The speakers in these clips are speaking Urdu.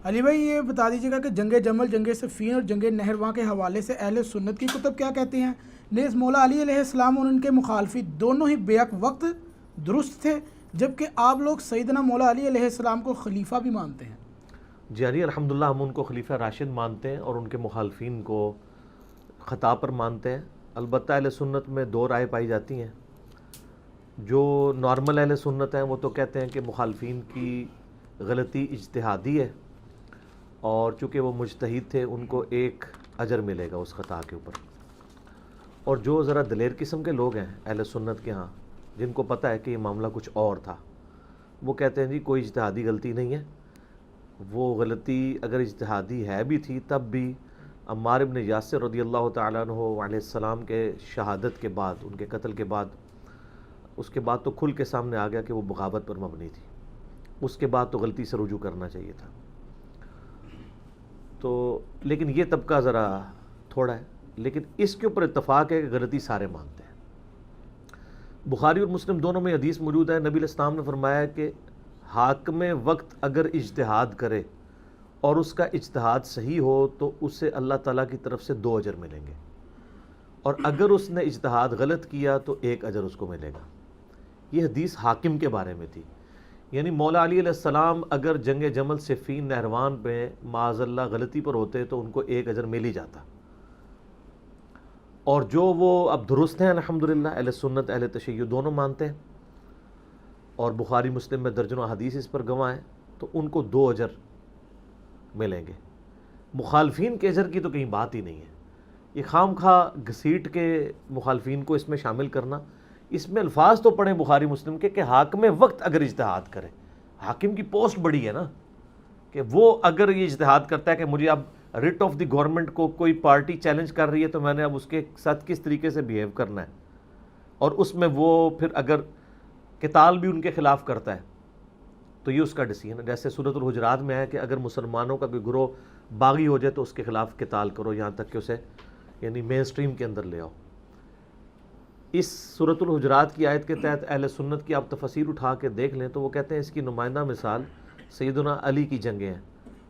علی بھائی یہ بتا دیجیے گا کہ جنگ جمل، جنگ صفین اور جنگ نہرواں کے حوالے سے اہل سنت کی کتب کیا کہتے ہیں؟ نیز مولا علی علیہ السلام اور ان کے مخالفی دونوں ہی بیک وقت درست تھے، جبکہ آپ لوگ سیدنا مولا علی علیہ السلام کو خلیفہ بھی مانتے ہیں۔ جی علی الحمدللہ ہم ان کو خلیفہ راشد مانتے ہیں اور ان کے مخالفین کو خطا پر مانتے ہیں۔ البتہ اہل سنت میں دو رائے پائی جاتی ہیں۔ جو نارمل اہل سنت ہیں وہ تو کہتے ہیں کہ مخالفین کی غلطی اجتہادی ہے، اور چونکہ وہ مجتہد تھے ان کو ایک اجر ملے گا اس خطا کے اوپر۔ اور جو ذرا دلیر قسم کے لوگ ہیں اہل سنت کے ہاں، جن کو پتہ ہے کہ یہ معاملہ کچھ اور تھا، وہ کہتے ہیں جی کوئی اجتہادی غلطی نہیں ہے، وہ غلطی اگر اجتہادی ہے بھی تھی تب بھی عمار ابن یاسر رضی اللہ تعالیٰ عنہ علیہ السلام کے شہادت کے بعد، ان کے قتل کے بعد، اس کے بعد تو کھل کے سامنے آ گیا کہ وہ بغاوت پر مبنی تھی، اس کے بعد تو غلطی سے رجوع کرنا چاہیے تھا۔ تو لیکن یہ طبقہ ذرا تھوڑا ہے، لیکن اس کے اوپر اتفاق ہے کہ غلطی سارے مانتے ہیں۔ بخاری اور مسلم دونوں میں حدیث موجود ہے، نبی علیہ السلام نے فرمایا کہ حاکم وقت اگر اجتہاد کرے اور اس کا اجتہاد صحیح ہو تو اسے اللہ تعالیٰ کی طرف سے 2 اجر ملیں گے، اور اگر اس نے اجتہاد غلط کیا تو 1 اجر اس کو ملے گا۔ یہ حدیث حاکم کے بارے میں تھی، یعنی مولا علی علیہ السلام اگر جنگ جمل صفین نہروان پہ معاذ اللہ غلطی پر ہوتے تو ان کو 1 اجر مل ہی جاتا، اور جو وہ اب درست ہیں الحمدللہ، اہل سنت اہل تشیع دونوں مانتے ہیں، اور بخاری مسلم میں درجنوں حدیث اس پر گواہ ہیں، تو ان کو 2 اجر ملیں گے۔ مخالفین کے اجر کی تو کہیں بات ہی نہیں ہے، یہ خام خواہ گھسیٹ کے مخالفین کو اس میں شامل کرنا۔ اس میں الفاظ تو پڑھیں بخاری مسلم کے کہ حاکم وقت اگر اجتہاد کرے، حاکم کی پوسٹ بڑی ہے نا، کہ وہ اگر یہ اجتہاد کرتا ہے کہ مجھے اب رٹ آف دی گورنمنٹ کو کوئی پارٹی چیلنج کر رہی ہے تو میں نے اب اس کے ساتھ کس طریقے سے بیہیو کرنا ہے، اور اس میں وہ پھر اگر قتال بھی ان کے خلاف کرتا ہے تو یہ اس کا ڈیسیژن ہے۔ جیسے سورۃ الحجرات میں ہے کہ اگر مسلمانوں کا کوئی گروہ باغی ہو جائے تو اس کے خلاف قتال کرو، یہاں تک کہ اسے یعنی مین سٹریم کے اندر لے آؤ۔ اس سورۃ الحجرات کی آیت کے تحت اہل سنت کی آپ تفسیر اٹھا کے دیکھ لیں تو وہ کہتے ہیں اس کی نمائندہ مثال سیدنا علی کی جنگیں ہیں،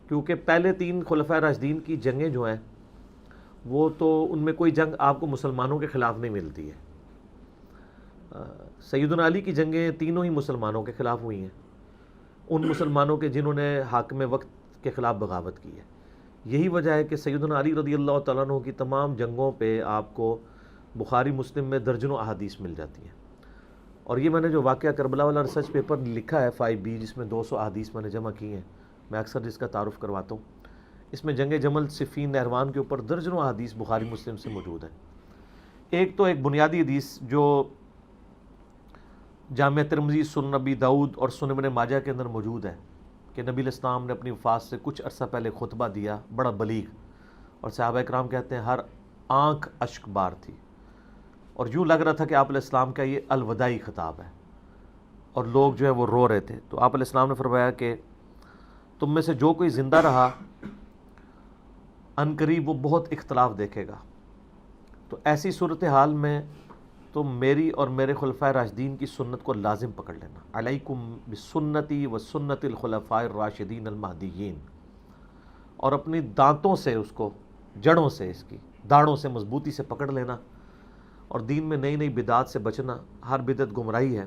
کیونکہ پہلے 3 خلفائے راشدین کی جنگیں جو ہیں وہ تو ان میں کوئی جنگ آپ کو مسلمانوں کے خلاف نہیں ملتی ہے۔ سیدنا علی کی جنگیں تینوں ہی مسلمانوں کے خلاف ہوئی ہیں، ان مسلمانوں کے جنہوں نے حاکم وقت کے خلاف بغاوت کی ہے۔ یہی وجہ ہے کہ سیدنا علی رضی اللہ تعالیٰ عنہ کی تمام جنگوں پہ آپ کو بخاری مسلم میں درجنوں احادیث مل جاتی ہیں۔ اور یہ میں نے جو واقعہ کربلا والا ریسرچ پیپر لکھا ہے 5B، جس میں 200 احادیث میں نے جمع کی ہیں، میں اکثر جس کا تعارف کرواتا ہوں، اس میں جنگ جمل صفین نہروان کے اوپر درجنوں احادیث بخاری مسلم سے موجود ہے۔ ایک تو ایک بنیادی حدیث جو جامع ترمذی، سنن ابی داؤد اور سنن ابن ماجہ کے اندر موجود ہے کہ نبی علیہ السلام نے اپنی وفات سے کچھ عرصہ پہلے خطبہ دیا، بڑا بلیغ، اور صحابہ کرام کہتے ہیں ہر آنکھ اشک بار تھی، اور یوں لگ رہا تھا کہ آپ علیہ السلام کا یہ الوداعی خطاب ہے، اور لوگ جو ہے وہ رو رہے تھے۔ تو آپ علیہ السلام نے فرمایا کہ تم میں سے جو کوئی زندہ رہا ان قریب وہ بہت اختلاف دیکھے گا، تو ایسی صورتحال میں تم میری اور میرے خلفائے راشدین کی سنت کو لازم پکڑ لینا، علیکم بسنتی و سنت الخلفاء الراشدین المہدیین، اور اپنی دانتوں سے اس کو، جڑوں سے، اس کی داڑھوں سے مضبوطی سے پکڑ لینا، اور دین میں نئی نئی بدعات سے بچنا، ہر بدعت گمراہی ہے،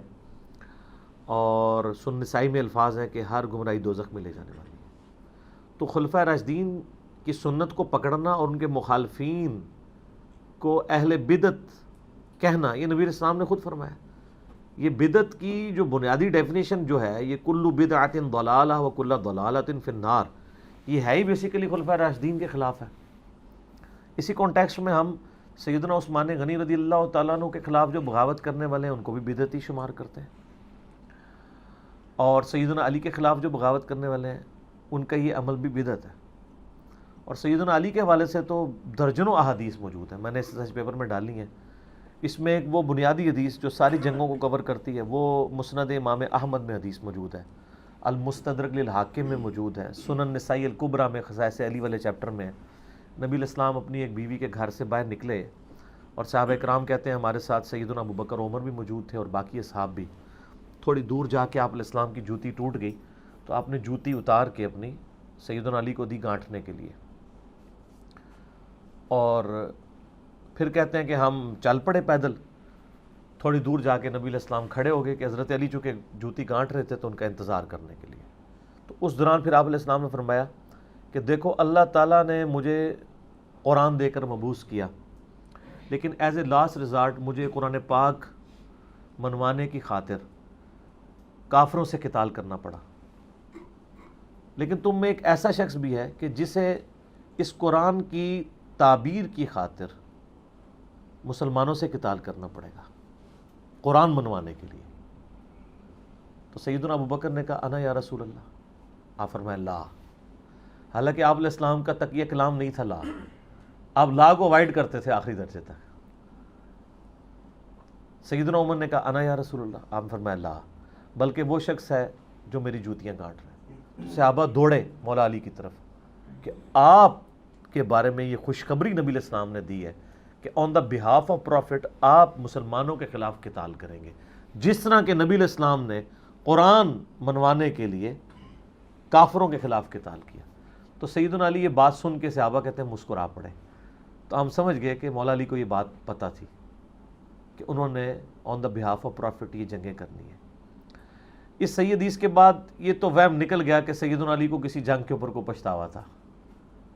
اور سنن نسائی میں الفاظ ہیں کہ ہر گمراہی دوزخ میں لے جانے والی ہے۔ تو خلفائے راشدین کی سنت کو پکڑنا اور ان کے مخالفین کو اہل بدعت کہنا، یہ نبی علیہ السلام نے خود فرمایا۔ یہ بدعت کی جو بنیادی ڈیفینیشن جو ہے، یہ کل بدعۃ ضلالہ و کل ضلالۃ فی النار، یہ ہے ہی بیسیکلی خلفائے راشدین کے خلاف ہے۔ اسی کانٹیکسٹ میں ہم سیدنا عثمان غنی رضی اللہ تعالیٰ عنہ کے خلاف جو بغاوت کرنے والے ہیں ان کو بھی بدعتی شمار کرتے ہیں، اور سیدنا علی کے خلاف جو بغاوت کرنے والے ہیں ان کا یہ عمل بھی بدعت ہے۔ اور سیدنا علی کے حوالے سے تو درجنوں احادیث موجود ہیں، میں نے اس ریسرچ پیپر میں ڈالی ہیں۔ اس میں ایک وہ بنیادی حدیث جو ساری جنگوں کو کور کرتی ہے، وہ مسند امام احمد میں حدیث موجود ہے، المستدرک للحاکم میں موجود ہے، سنن نسائی الکبریٰ میں خصائص علی والے چیپٹر میں ہے۔ نبی علیہ السلام اپنی ایک بیوی کے گھر سے باہر نکلے، اور صحابہ کرام کہتے ہیں ہمارے ساتھ سیدنا ابوبکر عمر بھی موجود تھے اور باقی اصحاب بھی۔ تھوڑی دور جا کے آپ علیہ السلام کی جوتی ٹوٹ گئی، تو آپ نے جوتی اتار کے اپنی سیدنا علی کو دی گانٹھنے کے لیے، اور پھر کہتے ہیں کہ ہم چل پڑے پیدل، تھوڑی دور جا کے نبی علیہ السلام کھڑے ہو گئے کہ حضرت علی چونکہ جوتی گانٹ رہے تھے تو ان کا انتظار کرنے کے لیے۔ تو اس دوران پھر آپ علیہ السلام نے فرمایا کہ دیکھو اللہ تعالیٰ نے مجھے قرآن دے کر مبعوث کیا، لیکن ایز اے لاسٹ ریزارٹ مجھے قرآن پاک منوانے کی خاطر کافروں سے قتال کرنا پڑا، لیکن تم میں ایک ایسا شخص بھی ہے کہ جسے اس قرآن کی تعبیر کی خاطر مسلمانوں سے قتال کرنا پڑے گا قرآن منوانے کے لیے۔ تو سیدنا ابوبکر نے کہا انا یا رسول اللہ، آپ فرمائے لا، حالانکہ آپ علیہ السلام کا تقیہ کلام نہیں تھا لا، آپ لا کو اوائڈ کرتے تھے آخری درجے تک۔ سیدنا عمر نے کہا انا یا رسول اللہ، آپ فرمایا لا، بلکہ وہ شخص ہے جو میری جوتیاں گانٹ رہے ہیں۔ صحابہ دوڑے مولا علی کی طرف کہ آپ کے بارے میں یہ خوشخبری نبی علیہ السلام نے دی ہے کہ آن دا بہاف آف پروفٹ آپ مسلمانوں کے خلاف قتال کریں گے، جس طرح کہ نبی علیہ السلام نے قرآن منوانے کے لیے کافروں کے خلاف قتال کیا۔ تو سیدنا علی یہ بات سن کے صحابہ کہتے ہیں مسکرا پڑے۔ تو ہم سمجھ گئے کہ مولا علی کو یہ بات پتہ تھی کہ انہوں نے آن دا بہاف آف پروفٹ یہ جنگیں کرنی ہیں۔ اس صحیح حدیث کے بعد یہ تو وہم نکل گیا کہ سیدنا علی کو کسی جنگ کے اوپر کو پچھتاوا تھا۔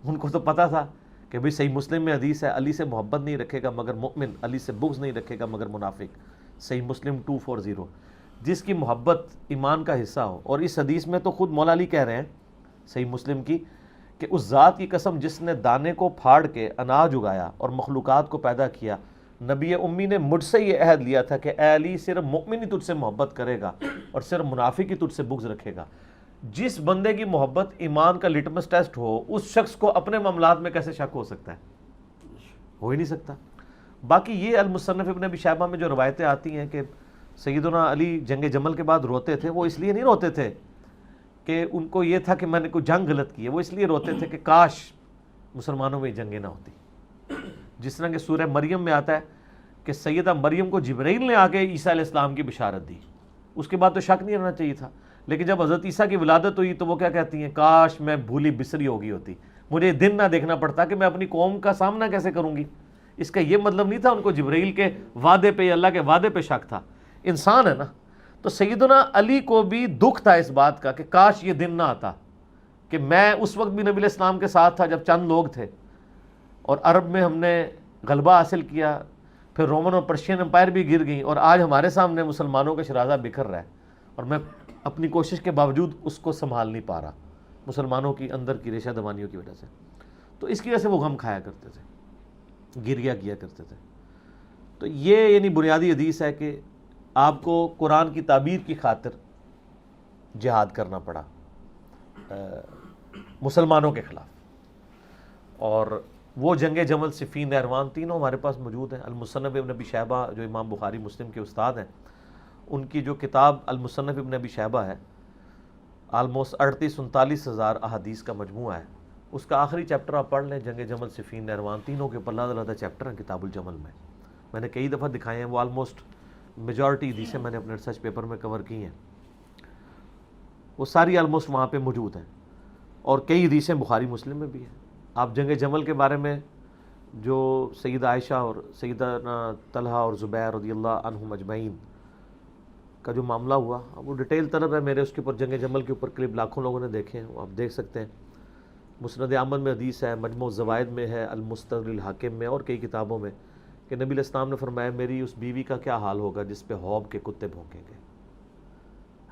ان کو تو پتہ تھا کہ بھئی صحیح مسلم میں حدیث ہے علی سے محبت نہیں رکھے گا مگر مؤمن، علی سے بغض نہیں رکھے گا مگر منافق، صحیح مسلم 240۔ جس کی محبت ایمان کا حصہ ہو، اور اس حدیث میں تو خود مولا علی کہہ رہے ہیں صحیح مسلم کی کہ اس ذات کی قسم جس نے دانے کو پھاڑ کے اناج اگایا اور مخلوقات کو پیدا کیا، نبی امی نے مجھ سے یہ عہد لیا تھا کہ اے علی صرف مؤمن ہی تجھ سے محبت کرے گا اور صرف منافق ہی تجھ سے بغض رکھے گا۔ جس بندے کی محبت ایمان کا لٹمس ٹیسٹ ہو، اس شخص کو اپنے معاملات میں کیسے شک ہو سکتا ہے؟ ہو ہی نہیں سکتا۔ باقی یہ المصنف ابن ابی شیبہ میں جو روایتیں آتی ہیں کہ سیدنا علی جنگ جمل کے بعد روتے تھے، وہ اس لیے نہیں روتے تھے کہ ان کو یہ تھا کہ میں نے کوئی جنگ غلط کی ہے، وہ اس لیے روتے تھے کہ کاش مسلمانوں میں جنگیں نہ ہوتی۔ جس طرح کہ سورہ مریم میں آتا ہے کہ سیدہ مریم کو جبرائیل نے آ کے عیسیٰ علیہ السلام کی بشارت دی، اس کے بعد تو شک نہیں رہنا چاہیے تھا، لیکن جب حضرت عیسیٰ کی ولادت ہوئی تو وہ کیا کہتی ہیں، کاش میں بھولی بسری ہو گئی ہوتی، مجھے یہ دن نہ دیکھنا پڑتا کہ میں اپنی قوم کا سامنا کیسے کروں گی۔ اس کا یہ مطلب نہیں تھا ان کو جبرائیل کے وعدے پہ یا اللہ کے وعدے پہ شک تھا، انسان ہے نا۔ تو سیدنا علی کو بھی دکھ تھا اس بات کا کہ کاش یہ دن نہ آتا کہ میں اس وقت بھی نبی علیہ السلام کے ساتھ تھا جب چند لوگ تھے، اور عرب میں ہم نے غلبہ حاصل کیا، پھر رومن اور پرشین امپائر بھی گر گئیں، اور آج ہمارے سامنے مسلمانوں کا شرازہ بکھر رہا ہے، اور میں اپنی کوشش کے باوجود اس کو سنبھال نہیں پا رہا مسلمانوں کی اندر کی ریشہ دمانیوں کی وجہ سے۔ تو اس کی وجہ سے وہ غم کھایا کرتے تھے، گریہ کیا کرتے تھے۔ تو یہ یعنی بنیادی حدیث ہے کہ آپ کو قرآن کی تعبیر کی خاطر جہاد کرنا پڑا مسلمانوں کے خلاف، اور وہ جنگ جمل، صفین، نہروان، تینوں ہمارے پاس موجود ہیں۔ المصنف ابن ابی شیبہ جو امام بخاری مسلم کے استاد ہیں، ان کی جو کتاب المصنف ابن ابی شیبہ ہے، آلموسٹ 38-39 ہزار احادیث کا مجموعہ ہے، اس کا آخری چیپٹر آپ پڑھ لیں، جنگ جمل، صفین، نہروان، تینوں کے اوپر علیحدہ چیپٹر ہیں کتاب الجمل میں نے کئی دفعہ دکھائے ہیں، وہ آلموسٹ میجورٹی حدیثیں میں نے اپنے ریسرچ پیپر میں کور کی ہیں، وہ ساری آلموسٹ وہاں پہ موجود ہیں، اور کئی حدیثیں بخاری مسلم میں بھی ہیں۔ آپ جنگ جمل کے بارے میں جو سیدہ عائشہ اور سیدنا طلحہ اور زبیر رضی اللہ عنہم اجمعین کا جو معاملہ ہوا، وہ ڈیٹیل طلب ہے میرے، اس کے اوپر جنگ جمل کے اوپر کلپ لاکھوں لوگوں نے دیکھے ہیں، وہ آپ دیکھ سکتے ہیں۔ مسند احمد میں حدیث ہے، مجموع الزوائد میں ہے، المستدرک الحاکم میں، اور کئی کتابوں میں، کہ نبی علیہ السلام نے فرمایا میری اس بیوی کا کیا حال ہوگا جس پہ حوب کے کتے بھونکیں گے۔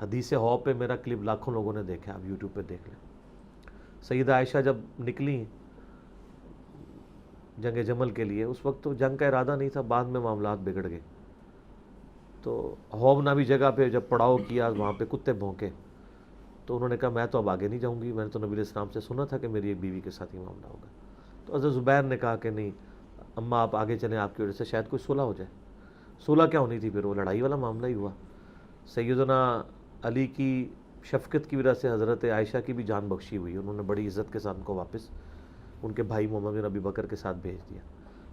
حدیث حوب پہ میرا کلپ لاکھوں لوگوں نے دیکھا، آپ یوٹیوب پہ دیکھ لیں۔ سیدہ عائشہ جب نکلی جنگ جمل کے لیے، اس وقت تو جنگ کا ارادہ نہیں تھا، بعد میں معاملات بگڑ گئے، تو حوب نامی جگہ پہ جب پڑاؤ کیا، وہاں پہ کتے بھونکے، تو انہوں نے کہا میں تو اب آگے نہیں جاؤں گی، میں نے تو نبی علیہ السلام سے سنا تھا کہ میری ایک بیوی کے ساتھ یہ معاملہ ہوگا۔ تو حضرت زبیر نے کہا کہ نہیں اماں آپ آگے چلیں، آپ کی وجہ سے شاید کوئی صلح ہو جائے۔ صلح کیا ہونی تھی، پھر وہ لڑائی والا معاملہ ہی ہوا۔ سیدنا علی کی شفقت کی وجہ سے حضرت عائشہ کی بھی جان بخشی ہوئی، انہوں نے بڑی عزت کے ساتھ ان کو واپس ان کے بھائی محمد بن ابی بکر کے ساتھ بھیج دیا۔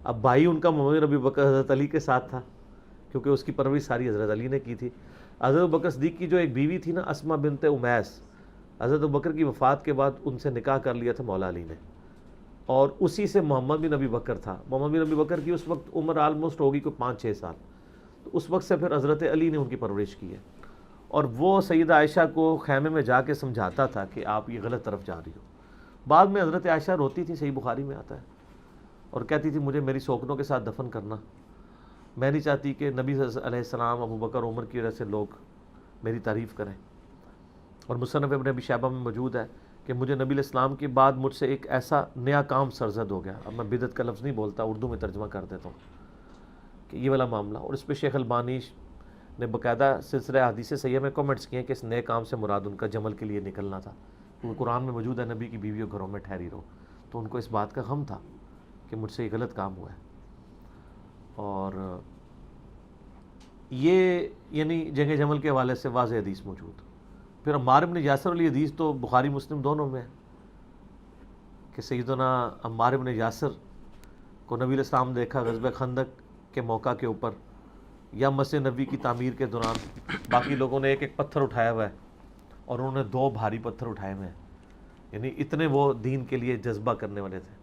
اب بھائی ان کا محمد بن ابی بکر حضرت علی کے ساتھ تھا، کیونکہ اس کی پرورش ساری حضرت علی نے کی تھی۔ حضرت بکر صدیق کی جو ایک بیوی تھی نا، اسماء بنت امیس، حضرت ابوبکر کی وفات کے بعد ان سے نکاح کر لیا تھا مولا علی نے، اور اسی سے محمد بن ابی بکر تھا۔ محمد بن ابی بکر کی اس وقت عمر آلموسٹ ہوگی کوئی 5-6 سال، تو اس وقت سے پھر حضرت علی نے ان کی پرورش کی ہے، اور وہ سیدہ عائشہ کو خیمے میں جا کے سمجھاتا تھا کہ آپ یہ غلط طرف جا رہی ہو۔ بعد میں حضرت عائشہ روتی تھی، صحیح بخاری میں آتا ہے، اور کہتی تھی مجھے میری سوکنوں کے ساتھ دفن کرنا، میں نہیں چاہتی کہ نبی علیہ السلام، ابو بکر، عمر کی وجہ سے لوگ میری تعریف کریں۔ اور مصنف ابن ابی شیبہ میں موجود ہے کہ مجھے نبی علیہ السلام کے بعد مجھ سے ایک ایسا نیا کام سرزد ہو گیا، اب میں بدعت کا لفظ نہیں بولتا، اردو میں ترجمہ کر دیتا ہوں، کہ یہ والا معاملہ۔ اور اس پہ شیخ البانی نے باقاعدہ سلسلہ حدیث صحیحہ میں کمنٹس کیے کہ اس نئے کام سے مراد ان کا جمل کے لیے نکلنا تھا، وہ قرآن میں موجود ہے نبی کی بیویوں گھروں میں ٹھہری رہو، تو ان کو اس بات کا غم تھا کہ مجھ سے یہ غلط کام ہوا ہے۔ اور یہ یعنی جنگ جمل کے حوالے سے واضح حدیث موجود۔ پھر عمار بن یاسر علی حدیث تو بخاری مسلم دونوں میں ہے کہ سیدنا عمار بن یاسر کو نبی علیہ السلام نے دیکھا غزوہ خندق کے موقع کے اوپر یا مسجد نبی کی تعمیر کے دوران، باقی لوگوں نے ایک ایک پتھر اٹھایا ہوا ہے اور انہوں نے 2 بھاری پتھر اٹھائے ہوئے ہیں، یعنی اتنے وہ دین کے لیے جذبہ کرنے والے تھے۔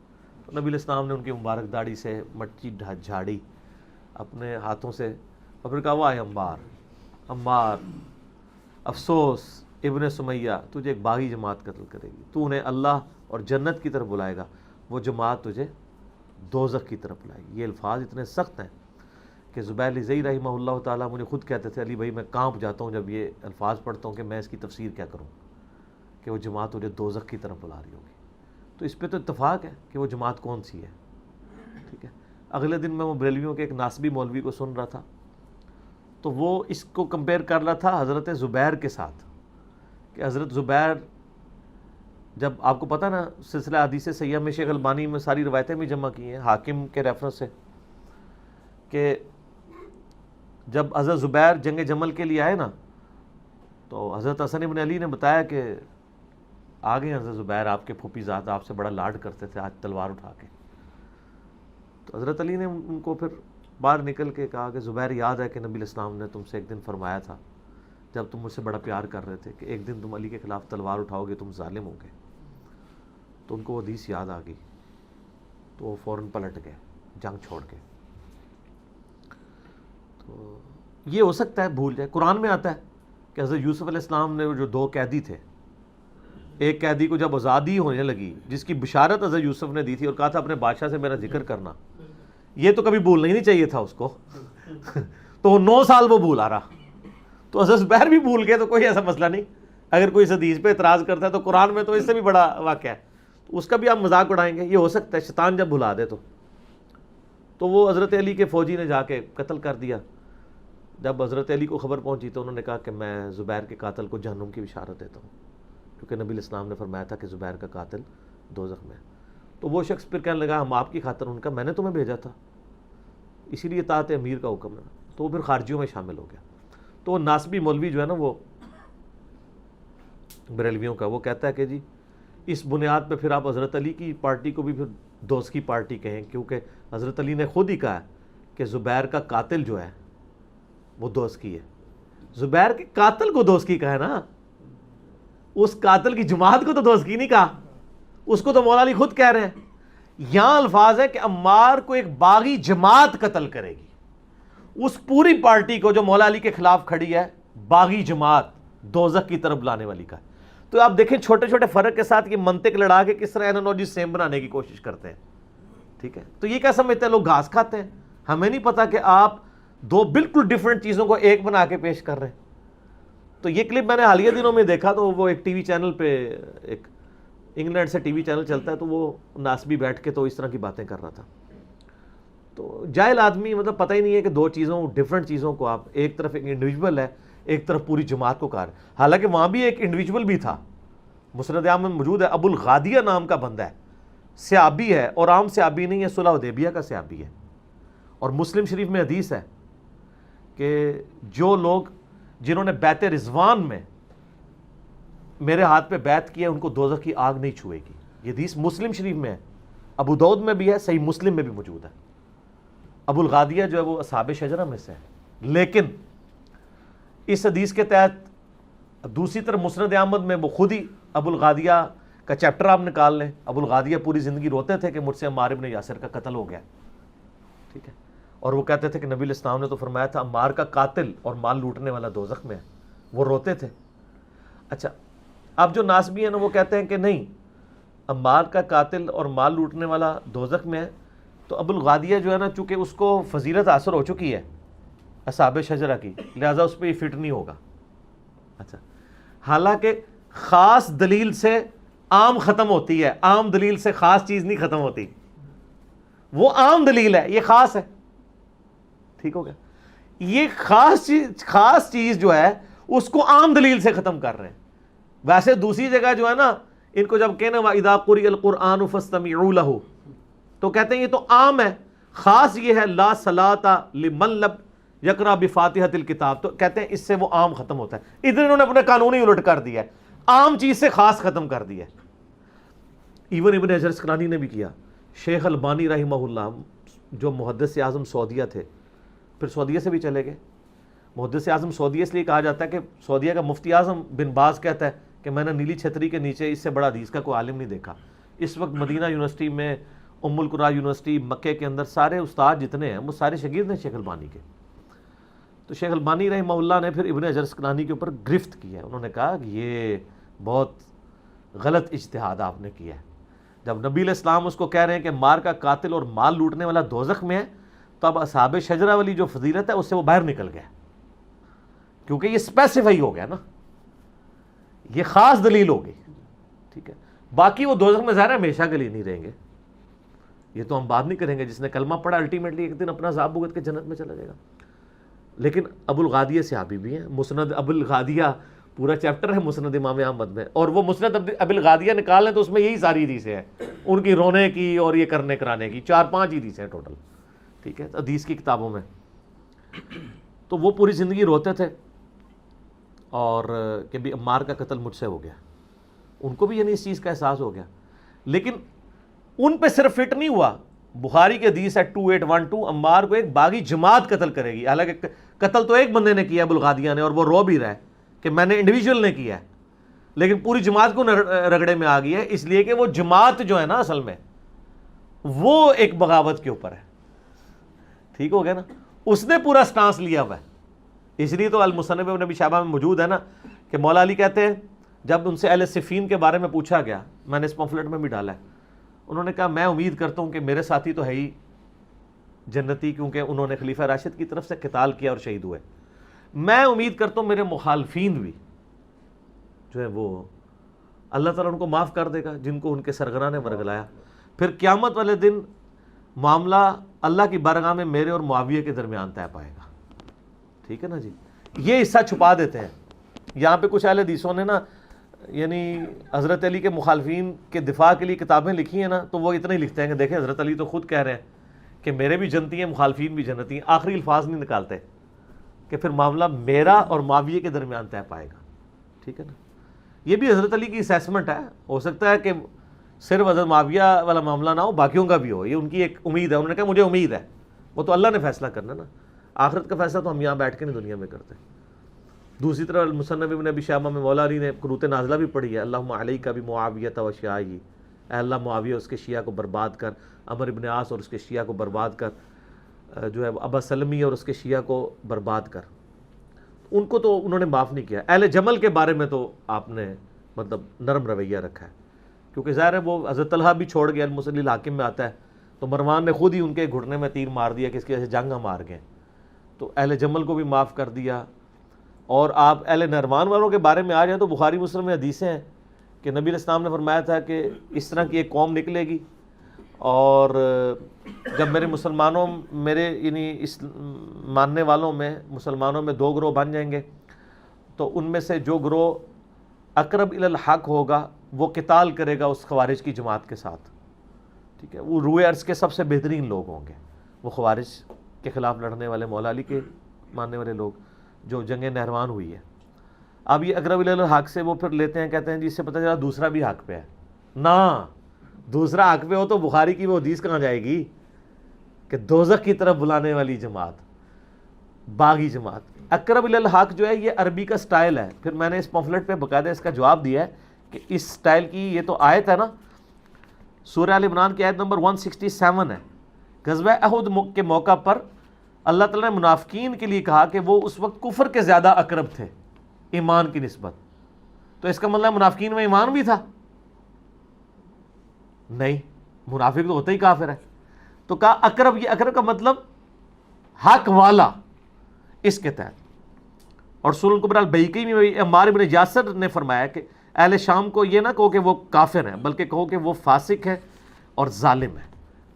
تو نبی علیہ السلام نے ان کی مبارک داڑھی سے مٹی جھاڑی اپنے ہاتھوں سے، اور پھر کہا واہ عمار، عمار افسوس ابن سمیہ، تجھے ایک باغی جماعت قتل کرے گی، تو انہیں اللہ اور جنت کی طرف بلائے گا، وہ جماعت تجھے دوزخ کی طرف بلائے گی۔ یہ الفاظ اتنے سخت ہیں کہ زبیر لزئی رحمہ اللہ تعالیٰ مجھے خود کہتے تھے علی بھائی میں کانپ جاتا ہوں جب یہ الفاظ پڑھتا ہوں کہ میں اس کی تفسیر کیا کروں، کہ وہ جماعت تجھے دوزخ کی طرف بلا رہی ہوگی۔ تو اس پہ تو اتفاق ہے کہ وہ جماعت کون سی ہے، ٹھیک ہے۔ اگلے دن میں وہ بریلویوں کے ایک ناسبی مولوی کو سن رہا تھا، تو وہ اس کو کمپیئر کر رہا تھا حضرت زبیر کے ساتھ، کہ حضرت زبیر، جب آپ کو پتہ نا سلسلہ حدیث صحیحہ میں شیخ البانی میں ساری روایتیں بھی جمع کی ہیں حاکم کے ریفرنس سے، کہ جب حضرت زبیر جنگ جمل کے لیے آئے نا، تو حضرت حسن بن علی نے بتایا کہ آ گئے حضرت زبیر، آپ کے پھوپھی زاد آپ سے بڑا لاڈ کرتے تھے، آج تلوار اٹھا کے۔ تو حضرت علی نے ان کو پھر باہر نکل کے کہا کہ زبیر یاد ہے کہ نبی علیہ السلام نے تم سے ایک دن فرمایا تھا جب تم مجھ سے بڑا پیار کر رہے تھے کہ ایک دن تم علی کے خلاف تلوار اٹھاؤ گے، تم ظالم ہو گے۔ تو ان کو وہ حدیث یاد آ گئی، تو وہ فوراً پلٹ گئے جنگ چھوڑ کے۔ تو یہ ہو سکتا ہے بھول جائے۔ قرآن میں آتا ہے کہ حضرت یوسف علیہ السلام نے جو 2 قیدی تھے، ایک قیدی کو جب آزادی ہونے لگی، جس کی بشارت حضرت یوسف نے دی تھی اور کہا تھا اپنے بادشاہ سے میرا ذکر کرنا، یہ تو کبھی بھولنا ہی نہیں چاہیے تھا اس کو، تو وہ 9 سال وہ بھولا رہا۔ تو حضرت زبیر بھی بھول گئے، تو کوئی ایسا مسئلہ نہیں۔ اگر کوئی اس حدیث پہ اعتراض کرتا ہے تو قرآن میں تو اس سے بھی بڑا واقعہ ہے، تو اس کا بھی آپ مذاق اڑائیں گے؟ یہ ہو سکتا ہے شیطان جب بھلا دے تو وہ حضرت علی کے فوجی نے جا کے قتل کر دیا۔ جب حضرت علی کو خبر پہنچی تو انہوں نے کہا کہ میں زبیر کے قاتل کو جہنم کی بشارت دیتا ہوں، کیونکہ نبی علیہ السلام نے فرمایا تھا کہ زبیر کا قاتل دوزخ میں ہے۔ تو وہ شخص پھر کہنے لگا ہم آپ کی خاطر، ان کا میں نے تمہیں بھیجا تھا، اسی لیے اطاعت امیر کا حکم ہے، تو وہ پھر خارجیوں میں شامل ہو گیا۔ تو وہ ناسبی مولوی جو ہے نا وہ بریلویوں کا، وہ کہتا ہے کہ جی اس بنیاد پہ پھر آپ حضرت علی کی پارٹی کو بھی پھر دوست کی پارٹی کہیں، کیونکہ حضرت علی نے خود ہی کہا ہے کہ زبیر کا قاتل جو ہے وہ دوست کی ہے۔ زبیر کے قاتل کو دوست کی کہا ہے نا، اس قاتل کی جماعت کو تو دوست کی نہیں کہا، اس کو تو مولا علی خود کہہ رہے ہیں۔ یہاں الفاظ ہے کہ عمار کو ایک باغی جماعت قتل کرے گی، اس پوری پارٹی کو جو مولا علی کے خلاف کھڑی ہے باغی جماعت دوزخ کی طرف لانے والی کا۔ تو آپ دیکھیں چھوٹے چھوٹے فرق کے ساتھ یہ منطق لڑا کے کس طرح اینالوجی سیم بنانے کی کوشش کرتے ہیں، ٹھیک ہے۔ تو یہ کیا سمجھتے ہیں لوگ گھاس کھاتے ہیں؟ ہمیں نہیں پتا کہ آپ 2 بالکل ڈیفرنٹ چیزوں کو ایک بنا کے پیش کر رہے ہیں۔ تو یہ کلپ میں نے حالیہ دنوں میں دیکھا، تو وہ ایک ٹی وی چینل پہ، ایک انگلینڈ سے ٹی وی چینل چلتا ہے، تو وہ ناسبی بیٹھ کے تو اس طرح کی باتیں کر رہا تھا۔ تو جاہل آدمی مطلب پتہ ہی نہیں ہے کہ 2 چیزوں ڈیفرنٹ چیزوں کو آپ ایک طرف ایک انڈیویجول ہے، ایک طرف پوری جماعت کو کہا ہے۔ حالانکہ وہاں بھی ایک انڈیویجول بھی تھا، مسند احمد میں موجود ہے، ابو الغادیہ نام کا بندہ ہے، صحابی ہے، اور عام صحابی نہیں ہے، صلح حدیبیہ کا صحابی ہے۔ اور مسلم شریف میں حدیث ہے کہ جو لوگ جنہوں نے بیعت رضوان میں میرے ہاتھ پہ بیعت کیا ان کو دوزخ کی آگ نہیں چھوئے گی۔ یہ حدیث مسلم شریف میں ہے، ابو داؤد میں بھی ہے، صحیح مسلم میں بھی موجود ہے۔ ابو الغادیہ جو ہے وہ اصحاب شجرہ میں سے ہے، لیکن اس حدیث کے تحت دوسری طرف مسند احمد میں وہ خود ہی ابو الغادیہ کا چیپٹر آپ نکال لیں، ابو الغادیہ پوری زندگی روتے تھے کہ مجھ سے عمار ابن یاسر کا قتل ہو گیا، ٹھیک ہے، اور وہ کہتے تھے کہ نبی علیہ السلام نے تو فرمایا تھا عمار کا قاتل اور مال لوٹنے والا دوزخ میں ہے، وہ روتے تھے۔ اچھا، اب جو ناسبی ہیں نا وہ کہتے ہیں کہ نہیں، عمار کا قاتل اور مال لوٹنے والا دوزخ میں ہے، تو ابو الغادیہ جو ہے نا چونکہ اس کو فضیلت حاصل ہو چکی ہے اصحاب شجرہ کی، لہٰذا اس پہ یہ فٹ نہیں ہوگا۔ اچھا، حالانکہ خاص دلیل سے عام ختم ہوتی ہے، عام دلیل سے خاص چیز نہیں ختم ہوتی، وہ عام دلیل ہے، یہ خاص ہے، ٹھیک ہو گیا، یہ خاص چیز جو ہے اس کو عام دلیل سے ختم کر رہے ہیں۔ ویسے دوسری جگہ جو ہے نا ان کو جب کہنا وَإِذَا قُرِئَ الْقُرْآنُ فَاسْتَمِعُوا لَهُ، تو کہتے ہیں یہ تو عام ہے، خاص یہ ہے لا صلاۃ لمن لم یقرأ بفاتحۃ الکتاب، تو کہتے ہیں اس سے وہ عام ختم ہوتا ہے۔ ادھر انہوں نے اپنے قانون ہی الٹ کر دیا ہے، عام چیز سے خاص ختم کر دیا ہے۔ ایون ابن حجر اسقلانی نے بھی کیا، شیخ البانی رحمہ اللہ جو محدث اعظم سعودیہ تھے، پھر سعودیہ سے بھی چلے گئے۔ محدث اعظم سعودیہ اس لیے کہا جاتا ہے کہ سعودیہ کا مفتی اعظم بن باز کہتا ہے کہ میں نے نیلی چھتری کے نیچے اس سے بڑا حدیث کا کوئی عالم نہیں دیکھا۔ اس وقت مدینہ یونیورسٹی میں، ام القرا یونیورسٹی مکے کے اندر سارے استاد جتنے ہیں وہ سارے شاگرد ہیں شیخ البانی کے۔ تو شیخ البانی رحمہ اللہ نے پھر ابن حجر اسقلانی کے اوپر گرفت کی ہے، انہوں نے کہا کہ یہ بہت غلط اجتہاد آپ نے کیا ہے۔ جب نبی علیہ السلام اس کو کہہ رہے ہیں کہ مار کا قاتل اور مال لوٹنے والا دوزخ میں ہے، تو اب اصحاب شجرہ والی جو فضیلت ہے اس سے وہ باہر نکل گیا، کیونکہ یہ اسپیسیفائی ہو گیا نا، یہ خاص دلیل ہوگی، ٹھیک ہے۔ باقی وہ دوزخ میں ظاہر ہے ہمیشہ کے لیے نہیں رہیں گے، یہ تو ہم بات نہیں کریں گے، جس نے کلمہ پڑھا الٹیمیٹلی ایک دن اپنا عذاب بھگت کے جنت میں چلا جائے گا۔ لیکن ابو الغادیہ صحابی بھی ہیں، مسند ابو الغادیہ پورا چیپٹر ہے مسند امام احمد میں، اور وہ مسند ابو الغادیہ نکال لیں تو اس میں یہی ساری حدیثیں ہیں، ان کی رونے کی اور یہ کرنے کرانے کی، 4-5 حدیثیں ہیں ٹوٹل، ٹھیک ہے، حدیث کی کتابوں میں۔ تو وہ پوری زندگی روتے تھے اور کہ بھی عمار کا قتل مجھ سے ہو گیا، ان کو بھی یعنی اس چیز کا احساس ہو گیا، لیکن ان پہ صرف فٹ نہیں ہوا۔ بخاری کی حدیث ہے 2812، عمار کو ایک باغی جماعت قتل کرے گی، حالانکہ قتل تو ایک بندے نے کیا ابو الغادیہ نے، اور وہ رو بھی رہا ہے کہ میں نے انڈیویجول نے کیا ہے، لیکن پوری جماعت کو رگڑے میں آ گئی ہے، اس لیے کہ وہ جماعت جو ہے نا اصل میں وہ ایک بغاوت کے اوپر ہے، ٹھیک ہو گیا نا، اس نے پورا سٹانس لیا ہوا ہے۔ اس لیے تو المصنف ابن ابی شیبہ میں موجود ہے نا کہ مولا علی کہتے ہیں جب ان سے اہل صفین کے بارے میں پوچھا گیا، میں نے اس پمفلٹ میں بھی ڈالا ہے، انہوں نے کہا میں امید کرتا ہوں کہ میرے ساتھی تو ہے ہی جنتی، کیونکہ انہوں نے خلیفہ راشد کی طرف سے قتال کیا اور شہید ہوئے، میں امید کرتا ہوں میرے مخالفین بھی جو ہے وہ اللہ تعالیٰ ان کو معاف کر دے گا جن کو ان کے سرغنہ نے ورگلایا۔ پھر قیامت والے دن معاملہ اللہ کی بارگاہ میں میرے اور معاویہ کے درمیان طے پائے گا، ٹھیک ہے نا جی۔ یہ حصہ چھپا دیتے ہیں یہاں پہ کچھ اہل حدیثوں نے نا، یعنی حضرت علی کے مخالفین کے دفاع کے لیے کتابیں لکھی ہیں نا، تو وہ اتنا ہی لکھتے ہیں کہ دیکھیں حضرت علی تو خود کہہ رہے ہیں کہ میرے بھی جنتی ہیں مخالفین بھی جنتی ہیں، آخری الفاظ نہیں نکالتے کہ پھر معاملہ میرا اور معاویہ کے درمیان طے پائے گا، ٹھیک ہے نا۔ یہ بھی حضرت علی کی اسیسمنٹ ہے، ہو سکتا ہے کہ صرف حضرت معاویہ والا معاملہ نہ ہو، باقیوں کا بھی ہو، یہ ان کی ایک امید ہے، انہوں نے کہا مجھے امید ہے، وہ تو اللہ نے فیصلہ کرنا نا، آخرت کا فیصلہ تو ہم یہاں بیٹھ کے نہیں دنیا میں کرتے۔ دوسری طرف المصنف ابن ابی شیبہ میں مولا علی نے قنوت نازلہ بھی پڑھی ہے، اللہم علیک بمعاویہ و شیعہ، اے اللہ معاویہ اس کے شیعہ کو برباد کر، عمر ابن عاص اور اس کے شیعہ کو برباد کر، جو ہے ابا سلمی اور اس کے شیعہ کو برباد کر۔ ان کو تو انہوں نے معاف نہیں کیا۔ اہل جمل کے بارے میں تو آپ نے مطلب نرم رویہ رکھا ہے، کیونکہ ظاہر ہے وہ حضرت طلحہ بھی چھوڑ گیا، المصلی الحاکم میں آتا ہے، تو مروان نے خود ہی ان کے گھٹنے میں تیر مار دیا کہ اس کی وجہ سے جنگ ہم ہار گئے، تو اہل جمل کو بھی معاف کر دیا۔ اور آپ اہل نروان والوں کے بارے میں آ جائیں تو بخاری مسلم میں حدیثیں ہیں کہ نبی علیہ السلام نے فرمایا تھا کہ اس طرح کی ایک قوم نکلے گی، اور جب میرے یعنی اس ماننے والوں میں مسلمانوں میں 2 گروہ بن جائیں گے، تو ان میں سے جو گروہ اقرب الی الحق ہوگا وہ قتال کرے گا اس خوارج کی جماعت کے ساتھ، ٹھیک ہے، وہ روئے عرض کے سب سے بہترین لوگ ہوں گے، وہ خوارج کے خلاف لڑنے والے مولا علی کے ماننے والے لوگ جو جنگ نہروان ہوئی ہے۔ اب یہ اقرب الی الحق سے وہ پھر لیتے ہیں، کہتے ہیں جی اس سے پتہ چلا دوسرا بھی حق پہ ہے، نہ دوسرا حق پہ ہو تو بخاری کی وہ حدیث کہاں جائے گی کہ دوزخ کی طرف بلانے والی جماعت، باغی جماعت۔ اقرب الی الحق جو ہے یہ عربی کا سٹائل ہے، پھر میں نے اس پمفلٹ پہ باقاعدہ اس کا جواب دیا ہے کہ اس سٹائل کی یہ تو آیت ہے نا، سورہ آل عمران کی آیت نمبر 167 ہے. غزوہ احد کے موقع پر اللہ تعالیٰ نے منافقین کے لیے کہا کہ وہ اس وقت کفر کے زیادہ اقرب تھے ایمان کی نسبت. تو اس کا مطلب منافقین میں ایمان بھی تھا؟ نہیں، منافق تو ہوتا ہی کافر ہے. تو کہا اقرب، یہ اقرب کا مطلب حق والا اس کے تحت. اور سورہ الکبریٰ البیہقی میں عمار بن یاسر نے فرمایا کہ اہل شام کو یہ نہ کہو کہ وہ کافر ہیں، بلکہ کہو کہ وہ فاسق ہے اور ظالم ہے،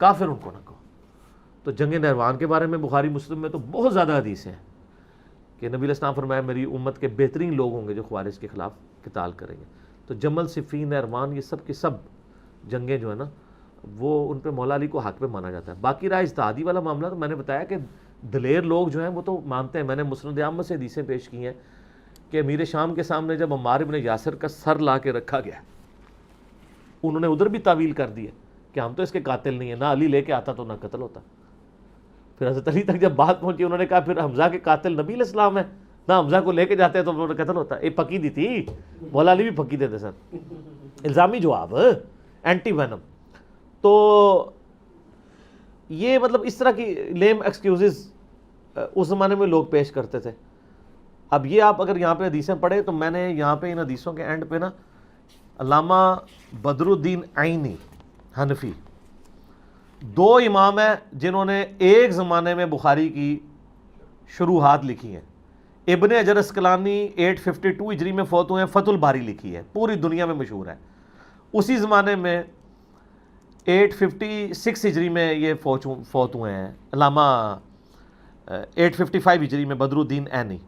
کافر ان کو نہ کہو. تو جنگ نہروان کے بارے میں بخاری مسلم میں تو بہت زیادہ حدیثیں ہیں کہ نبی علیہ السلام فرمایا میری امت کے بہترین لوگ ہوں گے جو خوارج کے خلاف قتال کریں گے. تو جمل، صفین، نہروان، یہ سب کی سب جنگیں جو ہے نا وہ ان پہ مولا علی کو حق پہ مانا جاتا ہے. باقی رہا اجتہادی والا معاملہ، تو میں نے بتایا کہ دلیر لوگ جو ہیں وہ تو مانتے ہیں. میں نے مسند احمد سے حدیثیں پیش کی ہیں کہ امیر شام کے سامنے جب عمار بن یاسر کا سر لا کے رکھا گیا، انہوں نے ادھر بھی تعویل کر دی ہے کہ ہم تو اس کے قاتل نہیں ہیں، نہ علی لے کے آتا تو نہ قتل ہوتا. پھر حضرت علی تک جب بات پہنچی، انہوں نے کہا پھر حمزہ کے قاتل نبی علیہ السلام ہے، نہ حمزہ کو لے کے جاتے تو انہوں نے قتل ہوتا. یہ پکی دی تھی، مولا علی بھی پکی دیتے سر. الزامی جواب، اینٹی وینم. تو یہ مطلب اس طرح کی لیم ایکسکیوزز اس زمانے میں لوگ پیش کرتے تھے. اب یہ آپ اگر یہاں پہ حدیثیں پڑھیں تو میں نے یہاں پہ ان حدیثوں کے اینڈ پہ نا علامہ بدر الدین عینی حنفی، دو امام ہیں جنہوں نے ایک زمانے میں بخاری کی شروحات لکھی ہیں. ابن حجر اسقلانی 852 ہجری میں فوت ہوئے ہیں، فتح الباری لکھی ہے، پوری دنیا میں مشہور ہے. اسی زمانے میں 856 ہجری میں یہ فوت ہوئے ہیں علامہ 855 ہجری میں بدر الدین عینی.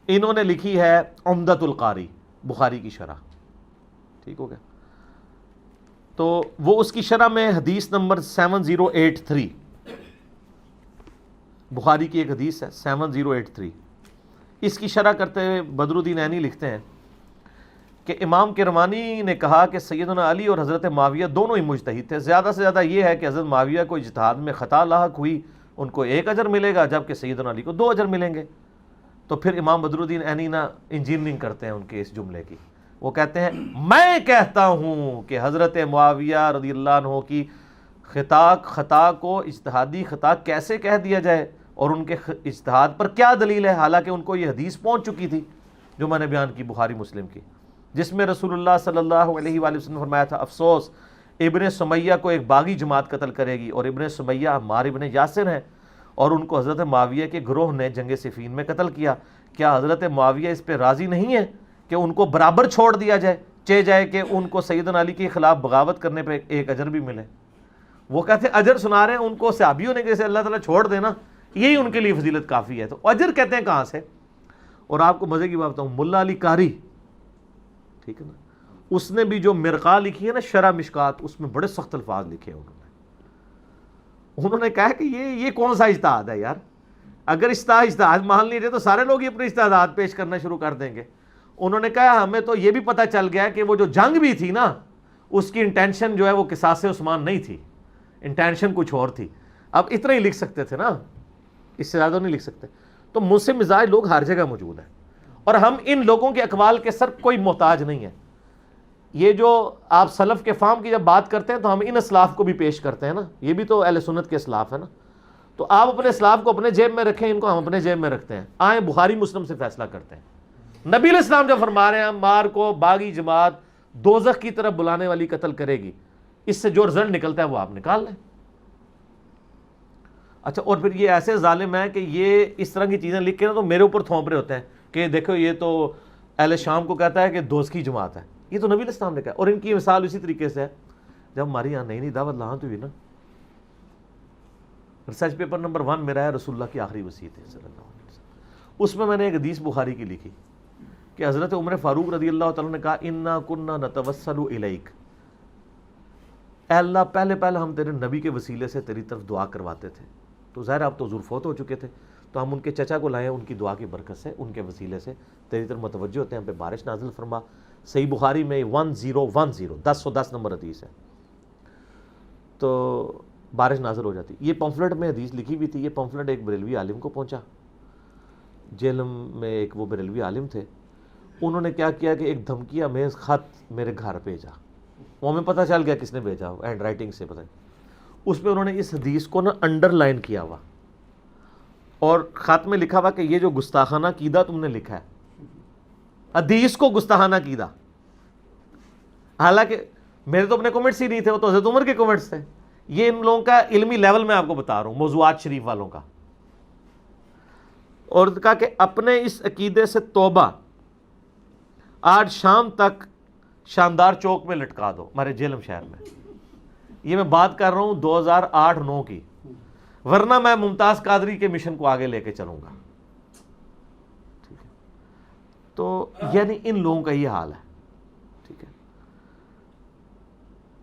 انہوں نے لکھی ہے عمدۃ القاری، بخاری کی شرح. ٹھیک ہو گیا؟ تو وہ اس کی شرح میں حدیث نمبر 7083، بخاری کی ایک حدیث ہے 7083، اس کی شرح کرتے ہوئے بدر الدین عینی لکھتے ہیں کہ امام کرمانی نے کہا کہ سیدنا علی اور حضرت معاویہ دونوں ہی مجتہد تھے. زیادہ سے زیادہ یہ ہے کہ حضرت معاویہ کو اجتہاد میں خطا لاحق ہوئی، ان کو 1 اجر ملے گا، جبکہ سیدنا علی کو 2 اجر ملیں گے. تو پھر امام بدر الدین عینی نا انجینئرنگ کرتے ہیں ان کے اس جملے کی. وہ کہتے ہیں میں کہتا ہوں کہ حضرت معاویہ رضی اللہ عنہ کی خطا کو اجتہادی خطا کیسے کہہ دیا جائے، اور ان کے اجتہاد پر کیا دلیل ہے، حالانکہ ان کو یہ حدیث پہنچ چکی تھی جو میں نے بیان کی بخاری مسلم کی، جس میں رسول اللہ صلی اللہ علیہ وآلہ وسلم نے فرمایا تھا افسوس ابن سمیہ کو ایک باغی جماعت قتل کرے گی، اور ابن سمیہ عمار ابن یاسر ہیں، اور ان کو حضرت معاویہ کے گروہ نے جنگ صفین میں قتل کیا. کیا حضرت معاویہ اس پہ راضی نہیں ہے کہ ان کو برابر چھوڑ دیا جائے، چہ جائے کہ ان کو سیدنا علی کے خلاف بغاوت کرنے پہ 1 اجر بھی ملے؟ وہ کہتے ہیں اجر سنا رہے ہیں ان کو صحابیوں نے کہ اللہ تعالیٰ چھوڑ دینا، یہی ان کے لیے فضیلت کافی ہے. تو اجر کہتے ہیں کہاں سے؟ اور آپ کو مزے کی بات بتاؤں، ملا علی قاری، ٹھیک ہے نا، اس نے بھی جو مرقہ لکھی ہے نا شرح مشکات، اس میں بڑے سخت الفاظ لکھے ہیں. انہوں نے کہا کہ یہ کون سا اجتہاد ہے یار، اگر اجتہاد مان لیجیے تو سارے لوگ ہی اپنے اجتہادات پیش کرنا شروع کر دیں گے. انہوں نے کہا ہمیں تو یہ بھی پتہ چل گیا کہ وہ جو جنگ بھی تھی نا اس کی انٹینشن جو ہے وہ قصاص عثمان نہیں تھی، انٹینشن کچھ اور تھی. اب اتنا ہی لکھ سکتے تھے نا، اس سے زیادہ نہیں لکھ سکتے. تو منصف مزاج لوگ ہر جگہ موجود ہیں، اور ہم ان لوگوں کے اقوال کے سر کوئی محتاج نہیں ہے. یہ جو آپ سلف کے فہم کی جب بات کرتے ہیں تو ہم ان اسلاف کو بھی پیش کرتے ہیں نا، یہ بھی تو اہل سنت کے اسلاف ہے نا. تو آپ اپنے اسلاف کو اپنے جیب میں رکھیں، ان کو ہم اپنے جیب میں رکھتے ہیں. آئیں بخاری مسلم سے فیصلہ کرتے ہیں. نبی علیہ السلام جو فرما رہے ہیں عمار کو باغی جماعت دوزخ کی طرف بلانے والی قتل کرے گی، اس سے جو رزلٹ نکلتا ہے وہ آپ نکال لیں. اچھا، اور پھر یہ ایسے ظالم ہیں کہ یہ اس طرح کی چیزیں لکھ کے نا تو میرے اوپر تھوپ رہے ہوتے ہیں کہ دیکھو یہ تو اہل شام کو کہتا ہے کہ دوست کی جماعت ہے. یہ تو نبی علیہ السلام نے کہا. اور ان کی مثال اسی طریقے سے ہے، جب ہماری یہاں نئی دعوت لانت ہوئی نا، ریسرچ پیپر نمبر 1 میرا ہے رسول اللہ کی آخری وصیت ہے صلی اللہ علیہ وسلم. اس میں میں نے ایک حدیث بخاری کی لکھی کہ حضرت عمر فاروق رضی اللہ تعالیٰ نے کہا انا کننا نتوسل الیک، اے اللہ پہلے ہم تیرے نبی کے وسیلے سے تیری طرف دعا کرواتے تھے. تو ظاہر آپ تو حضور فوت ہو چکے تھے، تو ہم ان کے چچا کو لائے، ان کی دعا کی برکت سے، ان کے وسیلے سے تیری طرف متوجہ ہوتے ہیں، ہم پہ بارش نازل فرما. صحیح بخاری میں 1010 نمبر حدیث ہے. تو بارش نازل ہو جاتی. یہ پمفلٹ میں حدیث لکھی ہوئی تھی. یہ پمفلٹ ایک بریلوی عالم کو پہنچا، جہلم میں ایک وہ بریلوی عالم تھے، انہوں نے کیا کیا کہ ایک دھمکی آمیز خط میرے گھر بھیجا، وہ ہمیں پتہ چل گیا کس نے بھیجا، ہینڈ رائٹنگ سے پتہ، اس پہ انہوں نے اس حدیث کو نا انڈر لائن کیا ہوا اور خط میں لکھا ہوا کہ یہ جو گستاخانہ عقیدہ تم نے لکھا ہے، حدیث کو گستاخانہ عقیدہ، حالانکہ میرے تو اپنے کمنٹس ہی نہیں تھے، وہ تو حضرت عمر کے کمنٹس تھے. یہ ان لوگوں کا علمی لیول میں آپ کو بتا رہا ہوں، موضوعات شریف والوں کا. اور کہا کہ اپنے اس عقیدے سے توبہ آج شام تک شاندار چوک میں لٹکا دو، ہمارے جہلم شہر میں. یہ میں بات کر رہا ہوں 2008-9 کی، ورنہ میں ممتاز قادری کے مشن کو آگے لے کے چلوں گا. ٹھیک ہے، تو یعنی ان لوگوں کا یہ حال ہے. ٹھیک ہے،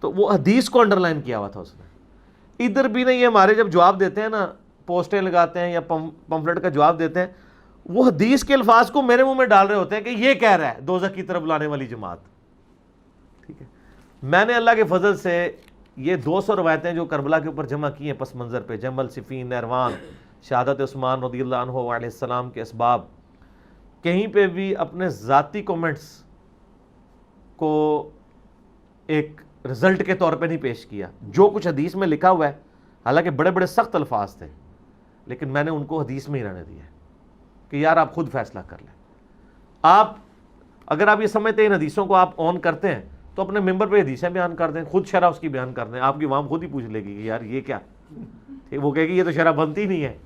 تو وہ حدیث کو انڈر لائن کیا ہوا تھا اس نے. ادھر بھی نہیں، یہ ہمارے جب جواب دیتے ہیں نا، پوسٹیں لگاتے ہیں یا پمفلٹ کا جواب دیتے ہیں، وہ حدیث کے الفاظ کو میرے منہ میں ڈال رہے ہوتے ہیں کہ یہ کہہ رہا ہے دوزخ کی طرف لانے والی جماعت. ٹھیک ہے، میں نے اللہ کے فضل سے یہ 200 روایتیں جو کربلا کے اوپر جمع کی ہیں پس منظر پہ، جمل، صفین، نہروان، شہادت عثمان رضی اللہ عنہ علیہ السلام کے اسباب، کہیں پہ بھی اپنے ذاتی کومنٹس کو ایک رزلٹ کے طور پہ نہیں پیش کیا. جو کچھ حدیث میں لکھا ہوا ہے، حالانکہ بڑے بڑے سخت الفاظ تھے، لیکن میں نے ان کو حدیث میں ہی رہنے دیا ہے کہ یار آپ خود فیصلہ کر لیں. آپ اگر آپ یہ سمجھتے ہیں ان حدیثوں کو آپ آن کرتے ہیں تو اپنے ممبر پہ حدیثیں بیان کر دیں، خود شرح اس کی بیان کر دیں. آپ کی عوام خود ہی پوچھ لے گی کہ یار یہ کیا، وہ کہے گی یہ تو شرح بنتی نہیں ہے.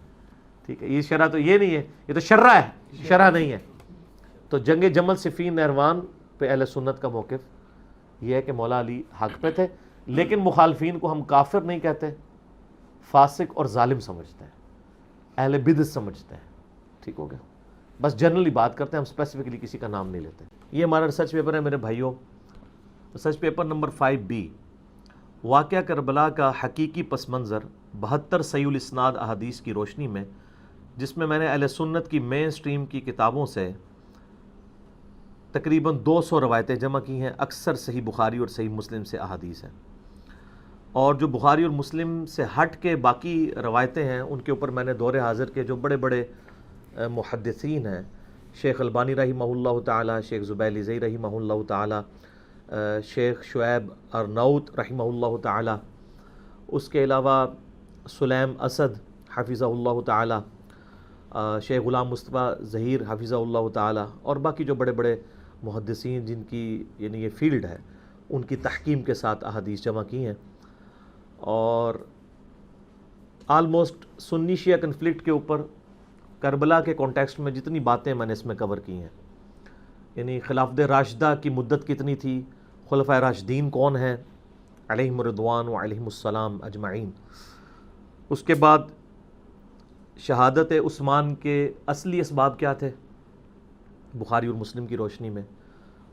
ٹھیک ہے، یہ شرح تو یہ نہیں ہے، یہ تو شرح ہے، شرح نہیں ہے. تو جنگ جمل، صفین، نہروان پہ اہل سنت کا موقف یہ ہے کہ مولا علی حق پہ تھے، لیکن مخالفین کو ہم کافر نہیں کہتے، فاسق اور ظالم سمجھتے ہیں، اہل بدعت سمجھتے ہیں. ٹھیک ہو گیا، بس جنرلی بات کرتے ہیں، ہم اسپیسیفکلی کسی کا نام نہیں لیتے. یہ ہمارا ریسرچ پیپر ہے میرے بھائیوں، ریسرچ پیپر نمبر 5B، واقعہ کربلا کا حقیقی پس منظر 72 صحیح الاسناد احادیث کی روشنی میں، جس میں نے اہل سنت کی مین سٹریم کی کتابوں سے تقریباً 200 روایتیں جمع کی ہیں. اکثر صحیح بخاری اور صحیح مسلم سے احادیث ہیں، اور جو بخاری اور مسلم سے ہٹ کے باقی روایتیں ہیں ان کے اوپر میں نے دور حاضر کے جو بڑے بڑے محدثین ہیں، شیخ البانی رحمہ اللہ تعالی، شیخ زبیلی زئی رحمہ اللہ تعالی، شیخ شعیب ارناؤت رحمہ اللہ تعالی، اس کے علاوہ سلیم اسد حفظہ اللہ تعالی، شیخ غلام مصطفیٰ ظہیر حفظہ اللہ تعالی، اور باقی جو بڑے بڑے محدثین جن کی یعنی یہ فیلڈ ہے، ان کی تحکیم کے ساتھ احادیث جمع کی ہیں. اور آلموسٹ سنی شیعہ کنفلکٹ کے اوپر کربلا کے کانٹیکسٹ میں جتنی باتیں میں نے اس میں کور کی ہیں، یعنی خلافت راشدہ کی مدت کتنی تھی، خلفائے راشدین کون ہیں علیہم الرضوان و علیہم السلام اجمعین، اس کے بعد شہادت عثمان کے اصلی اسباب کیا تھے بخاری اور مسلم کی روشنی میں،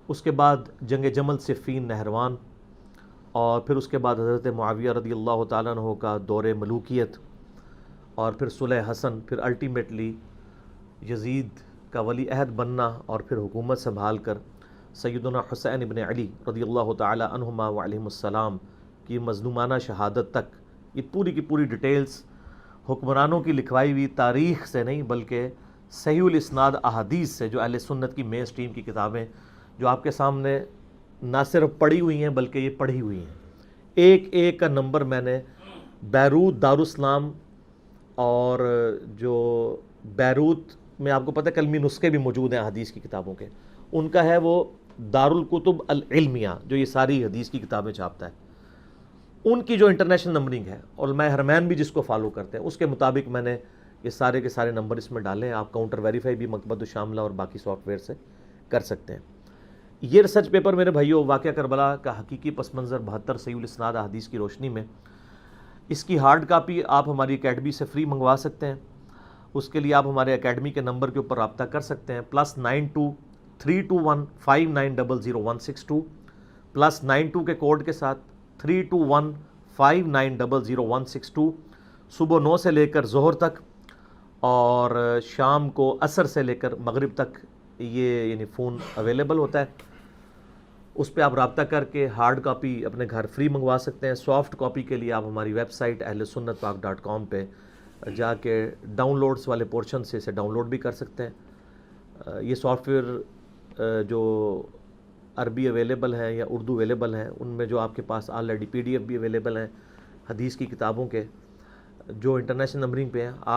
اس کے بعد جنگ جمل، صفین، نہروان، اور پھر اس کے بعد حضرت معاویہ رضی اللہ تعالیٰ عنہ کا دور ملوکیت، اور پھر صلح حسن، پھر الٹیمیٹلی یزید کا ولی عہد بننا، اور پھر حکومت سنبھال کر سیدنا حسین ابن علی رضی اللہ تعالیٰ عنہما و علیہم السلام کی مظلومانہ شہادت تک. یہ پوری کی پوری ڈیٹیلز حکمرانوں کی لکھوائی ہوئی تاریخ سے نہیں، بلکہ صحیح الاسناد احادیث سے، جو اہل سنت کی مین سٹریم کی کتابیں جو آپ کے سامنے نہ صرف پڑھی ہوئی ہیں بلکہ یہ پڑھی ہوئی ہیں. ایک ایک کا نمبر میں نے بیروت دارالاسلام، اور جو بیروت میں آپ کو پتہ ہے کلمی نسخے بھی موجود ہیں حدیث کی کتابوں کے، ان کا ہے وہ دارالکتب العلمیہ جو یہ ساری حدیث کی کتابیں چھاپتا ہے، ان کی جو انٹرنیشنل نمبرنگ ہے، اور میں حرمین بھی جس کو فالو کرتے ہیں اس کے مطابق میں نے یہ سارے کے سارے نمبر اس میں ڈالے ہیں. آپ کاؤنٹر ویریفائی بھی مکتبۃ الشاملہ اور باقی سافٹ ویئر سے کر سکتے ہیں. یہ ریسرچ پیپر میرے بھائیوں، واقعہ کربلا کا حقیقی پس منظر 72 صحیح الاسناد احادیث کی روشنی میں، اس کی ہارڈ کاپی آپ ہماری اکیڈمی سے فری منگوا سکتے ہیں. اس کے لیے آپ ہمارے اکیڈمی کے نمبر کے اوپر رابطہ کر سکتے ہیں، +92-321-5900-162، +92 کے کوڈ کے ساتھ 321-5900-162. صبح 9 سے لے کر ظہر تک، اور شام کو عصر سے لے کر مغرب تک یہ یعنی فون اویلیبل ہوتا ہے. اس پہ آپ رابطہ کر کے ہارڈ کاپی اپنے گھر فری منگوا سکتے ہیں. سافٹ کاپی کے لیے آپ ہماری ویب سائٹ ahlsunnatpak.com پہ جا کے ڈاؤن لوڈس والے پورشن سے اسے ڈاؤن لوڈ بھی کر سکتے ہیں. یہ سافٹ ویئر جو عربی اویلیبل ہیں یا اردو اویلیبل ہیں، ان میں جو آپ کے پاس آلریڈی PDF بھی اویلیبل ہیں حدیث کی کتابوں کے جو انٹرنیشنل نمبرنگ پہ ہیں، آپ